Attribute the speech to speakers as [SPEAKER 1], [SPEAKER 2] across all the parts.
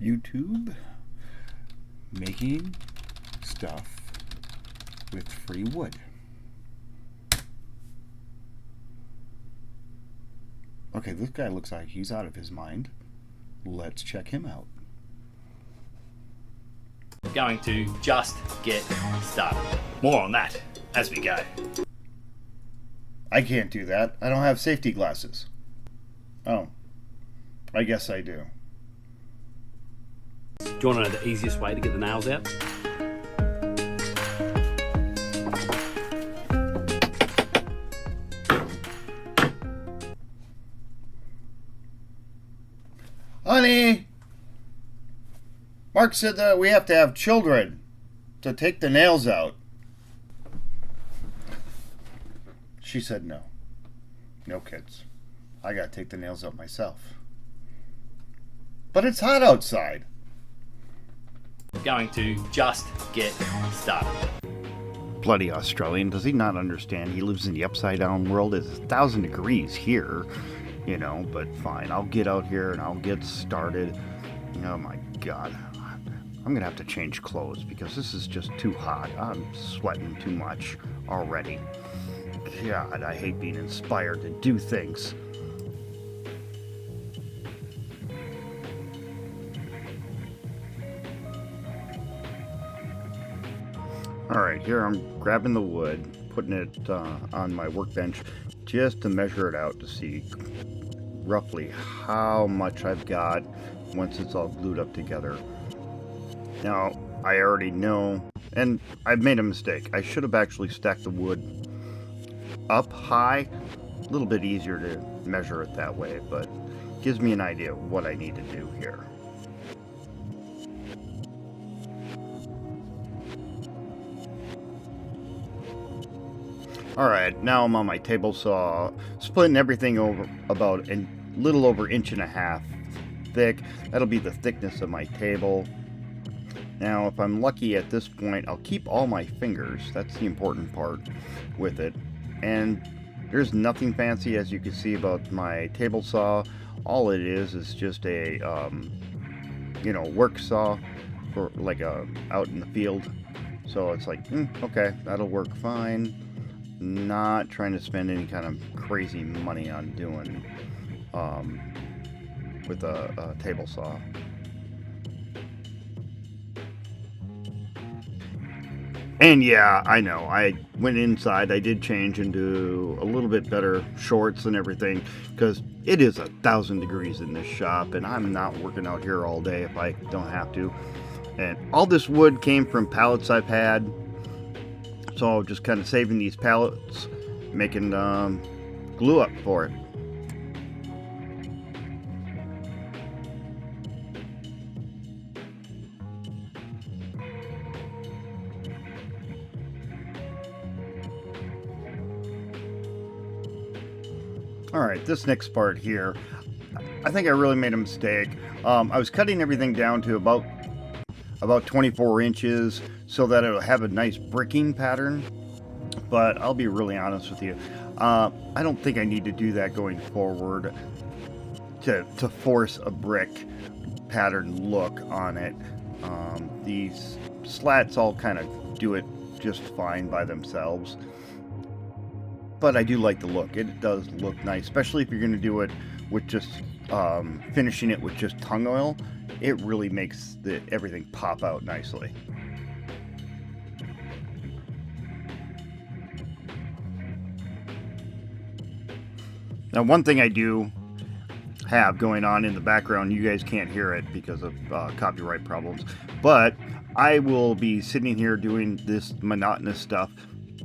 [SPEAKER 1] YouTube, making stuff with free wood. Okay, this guy looks like he's out of his mind. Let's check him out.
[SPEAKER 2] Going to just get started. More on that as we go.
[SPEAKER 1] I can't do that. I don't have safety glasses. Oh, I guess I do.
[SPEAKER 2] Do you want to know the easiest way to get the nails out?
[SPEAKER 1] Honey, Mark said that we have to have children to take the nails out. She said no. No kids. I gotta take the nails out myself. But it's hot outside.
[SPEAKER 2] Going to just get started.
[SPEAKER 1] Bloody Australian, does he not understand? He lives in the upside down world. It's 1,000 degrees here, you know, but fine. I'll get out here and I'll get started. Oh my God. I'm gonna have to change clothes because this is just too hot. I'm sweating too much already. God, I hate being inspired to do things. Alright, here I'm grabbing the wood, putting it on my workbench just to measure it out to see roughly how much I've got once it's all glued up together. Now, I already know, and I've made a mistake. I should have actually stacked the wood up high. A little bit easier to measure it that way, but gives me an idea of what I need to do here. Alright, now I'm on my table saw, splitting everything over about a little over 1.5 inches thick. That'll be the thickness of my table. Now, if I'm lucky at this point, I'll keep all my fingers. That's the important part with it. And there's nothing fancy, as you can see, about my table saw. All it is just a, work saw for like out in the field. So it's like, okay, that'll work fine. Not trying to spend any kind of crazy money on doing with a table saw. And yeah, I know, I went inside, I did change into a little bit better shorts and everything, because it is 1,000 degrees in this shop, and I'm not working out here all day if I don't have to. And all this wood came from pallets I've had, so just kind of saving these pallets, making glue up for it. Alright, this next part here, I think I really made a mistake. I was cutting everything down to about 24 inches so that it'll have a nice bricking pattern. But I'll be really honest with you, I don't think I need to do that going forward to force a brick pattern look on it. These slats all kind of do it just fine by themselves. But I do like the look. It does look nice, especially if you're going to do it with just finishing it with just tung oil. It really makes everything pop out nicely. Now, one thing I do have going on in the background, you guys can't hear it because of copyright problems, but I will be sitting here doing this monotonous stuff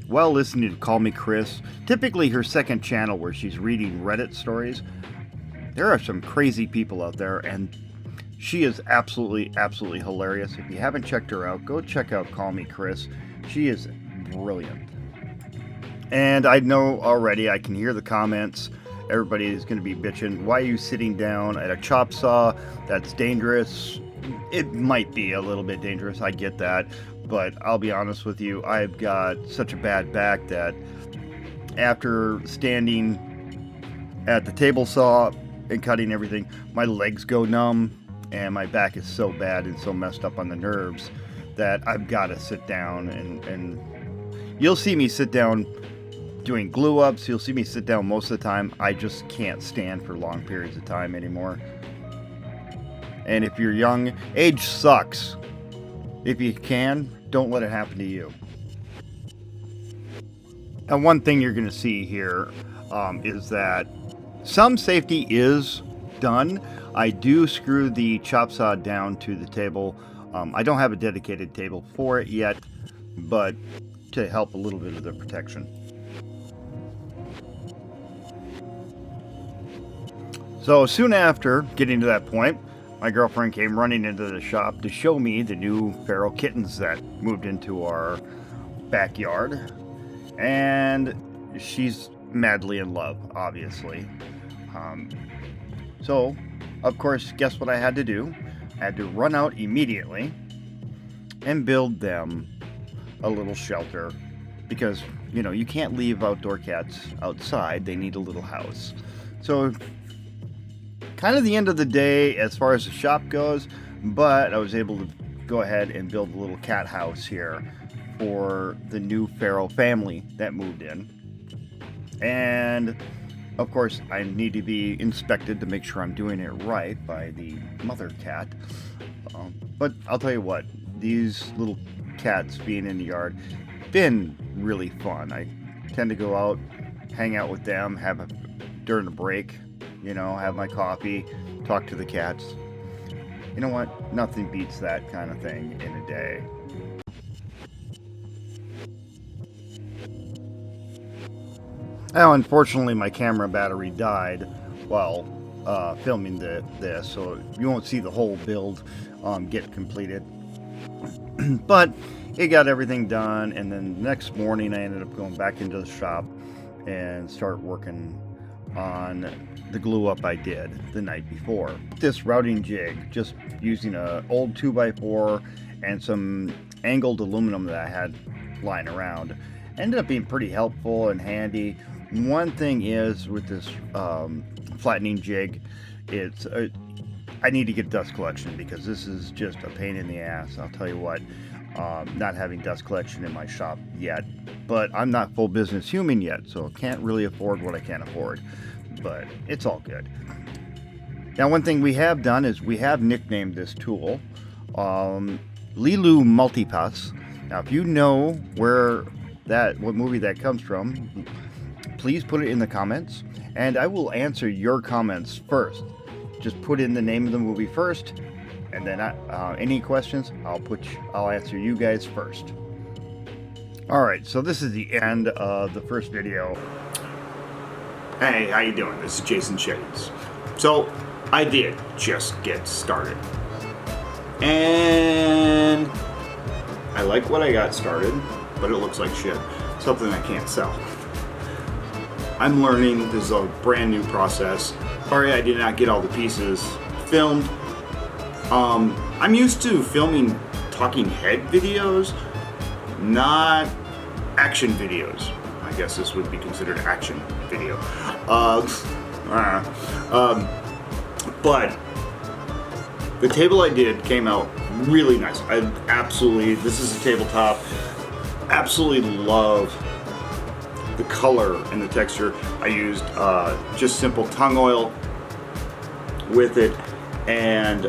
[SPEAKER 1] while listening to Call Me Chris, typically her second channel where she's reading Reddit stories. There are some crazy people out there, and she is absolutely hilarious. If you haven't checked her out, go check out Call Me Chris. She is brilliant. And I know already, I can hear the comments. Everybody is going to be bitching, why are you sitting down at a chop saw? That's dangerous. It might be a little bit dangerous, I get that. But I'll be honest with you, I've got such a bad back that after standing at the table saw and cutting everything, my legs go numb and my back is so bad and so messed up on the nerves that I've got to sit down, and you'll see me sit down doing glue ups. You'll see me sit down most of the time. I just can't stand for long periods of time anymore. And if you're young, age sucks. If you can, don't let it happen to you. And one thing you're going to see here is that some safety is done. I do screw the chop saw down to the table. I don't have a dedicated table for it yet, but to help a little bit of the protection. So soon after getting to that point, my girlfriend came running into the shop to show me the new feral kittens that moved into our backyard. And she's madly in love, obviously. So, of course, guess what I had to do? I had to run out immediately and build them a little shelter. Because, you know, you can't leave outdoor cats outside. They need a little house. So, kind of the end of the day as far as the shop goes, but I was able to go ahead and build a little cat house here for the new feral family that moved in. And of course I need to be inspected to make sure I'm doing it right by the mother cat. But I'll tell you what, these little cats being in the yard been really fun. I tend to go out, hang out with them, during the break, you know, have my coffee, talk to the cats. You know what? Nothing beats that kind of thing in a day. Now, unfortunately, my camera battery died while filming this, so you won't see the whole build get completed. But it got everything done, and then the next morning I ended up going back into the shop and start working on the glue up I did the night before. This routing jig, just using an old 2x4 and some angled aluminum that I had lying around, ended up being pretty helpful and handy. One thing is with this flattening jig, it's I need to get dust collection because this is just a pain in the ass. I'll tell you what, not having dust collection in my shop yet, but I'm not full business human yet, so can't really afford what I can't afford, but it's all good. Now, one thing we have done is we have nicknamed this tool Lilu Multipass. Now, if you know what movie that comes from, please put it in the comments, and I will answer your comments first. Just put in the name of the movie first, and then any questions, I'll answer you guys first. All right, so this is the end of the first video.
[SPEAKER 3] Hey, how you doing? This is Jason Shades. So, I did just get started. And I like what I got started, but it looks like shit. Something I can't sell. I'm learning. This is a brand new process. Sorry I did not get all the pieces filmed. I'm used to filming talking head videos, not action videos. I guess this would be considered action video. But the table I did came out really nice. This is a tabletop. Absolutely love the color and the texture. I used just simple tung oil with it and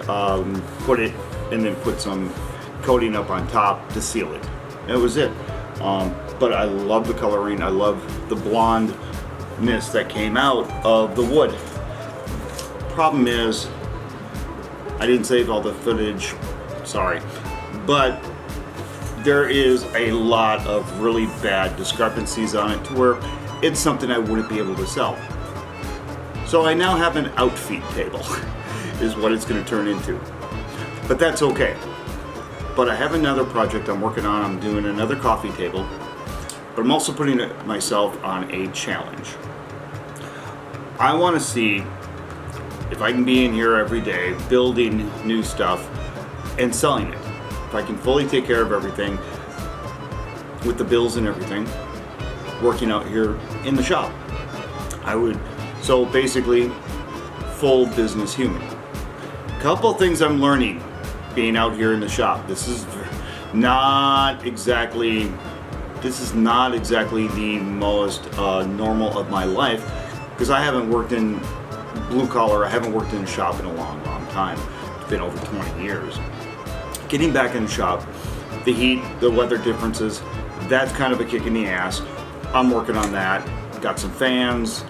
[SPEAKER 3] put some coating up on top to seal it. That was it. But I love the coloring. I love the blondness that came out of the wood. Problem is, I didn't save all the footage, sorry, but there is a lot of really bad discrepancies on it to where it's something I wouldn't be able to sell. So I now have an outfeed table, is what it's going to turn into. But that's okay. But I have another project I'm working on. I'm doing another coffee table, but I'm also putting myself on a challenge. I want to see if I can be in here every day building new stuff and selling it. If I can fully take care of everything with the bills and everything, working out here in the shop. So basically, full business human. couple things I'm learning being out here in the shop. This is not exactly the most normal of my life, because I haven't worked in blue collar, I haven't worked in a shop in a long time. It's been over 20 years. Getting back in the shop, the heat, the weather differences, that's kind of a kick in the ass. I'm working on that. Got some fans,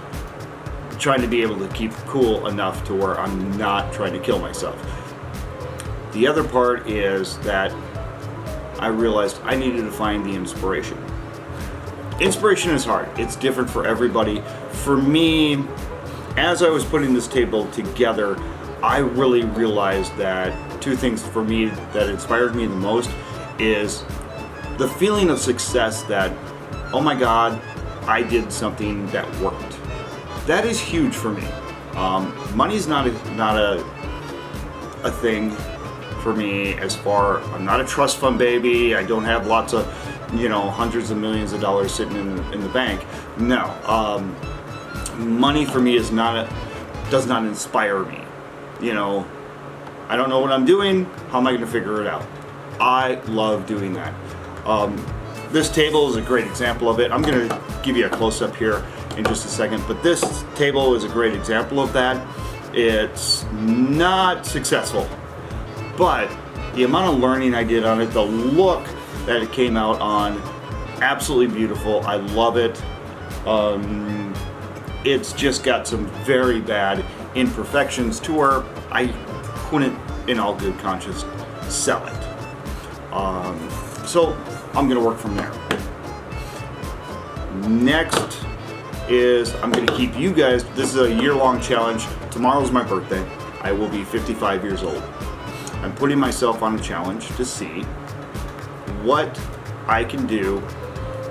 [SPEAKER 3] trying to be able to keep cool enough to where I'm not trying to kill myself. The other part is that I realized I needed to find the inspiration. Inspiration is hard. It's different for everybody. For me, as I was putting this table together, I really realized that two things for me that inspired me the most is the feeling of success that, oh my God, I did something that worked. That is huge for me. Money's not a thing for me as far. I'm not a trust fund baby. I don't have lots of, hundreds of millions of dollars sitting in the bank. No, money for me does not inspire me. I don't know what I'm doing. How am I going to figure it out? I love doing that. This table is a great example of it. I'm going to give you a close-up here in just a second, but this table is a great example of that. It's not successful, but the amount of learning I did on it, the look that it came out on, absolutely beautiful. I love it. It's just got some very bad imperfections to where I couldn't, in all good conscience, sell it. So I'm gonna work from there. Next is I'm gonna keep you guys, this is a year-long challenge. Tomorrow's my birthday. I will be 55 years old. I'm putting myself on a challenge to see what I can do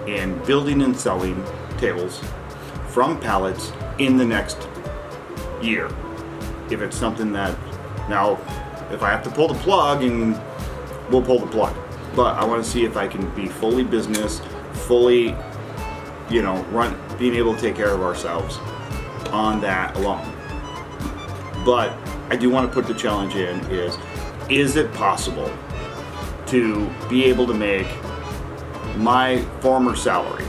[SPEAKER 3] in building and selling tables from Pallets in the next year. If it's something that, now, if I have to pull the plug, and we'll pull the plug. But I want to see if I can be fully business, fully, being able to take care of ourselves on that alone. But I do want to put the challenge in is it possible to be able to make my former salary?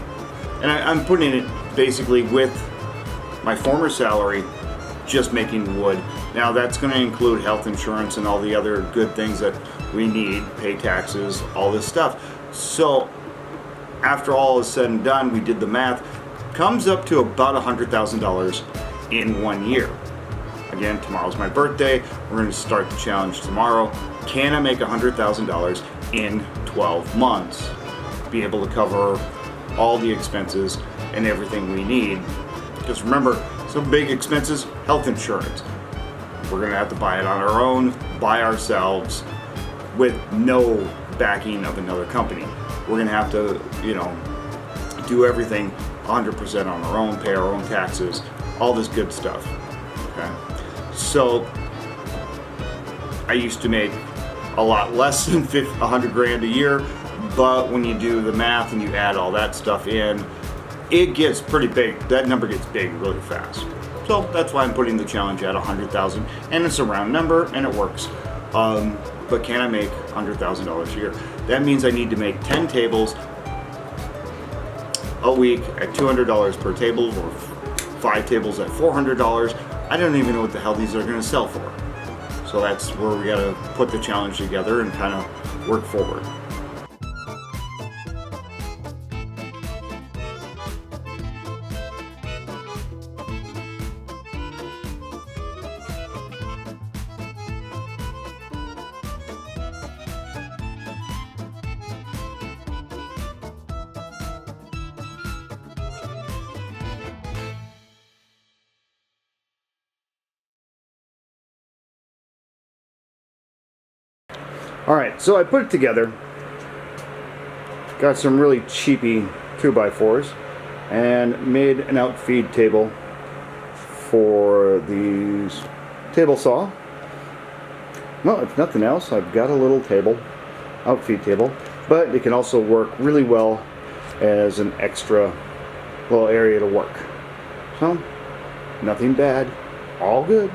[SPEAKER 3] And I'm putting it basically with my former salary, just making wood. Now that's going to include health insurance and all the other good things that we need, pay taxes, all this stuff. So after all is said and done, we did the math, comes up to about $100,000 in 1 year. Again, tomorrow's my birthday. We're going to start the challenge tomorrow. Can I make $100,000 in 12 months? Be able to cover all the expenses and everything we need. Because remember, some big expenses, health insurance. We're going to have to buy it on our own, by ourselves, with no backing of another company. We're going to have to, do everything 100% on our own, pay our own taxes, all this good stuff. Okay? So I used to make a lot less than 100 grand a year, but when you do the math and you add all that stuff in, it gets pretty big. That number gets big really fast. So that's why I'm putting the challenge at 100,000, and it's a round number and it works. But can I make $100,000 a year? That means I need to make 10 tables a week at $200 per table, or 5 tables at $400. I don't even know what the hell these are going to sell for. So that's where we got to put the challenge together and kind of work forward. Alright, so I put it together. Got some really cheapy 2x4s and made an outfeed table for the table saw. Well, if nothing else, I've got a little table, outfeed table, but it can also work really well as an extra little area to work. So, nothing bad, all good.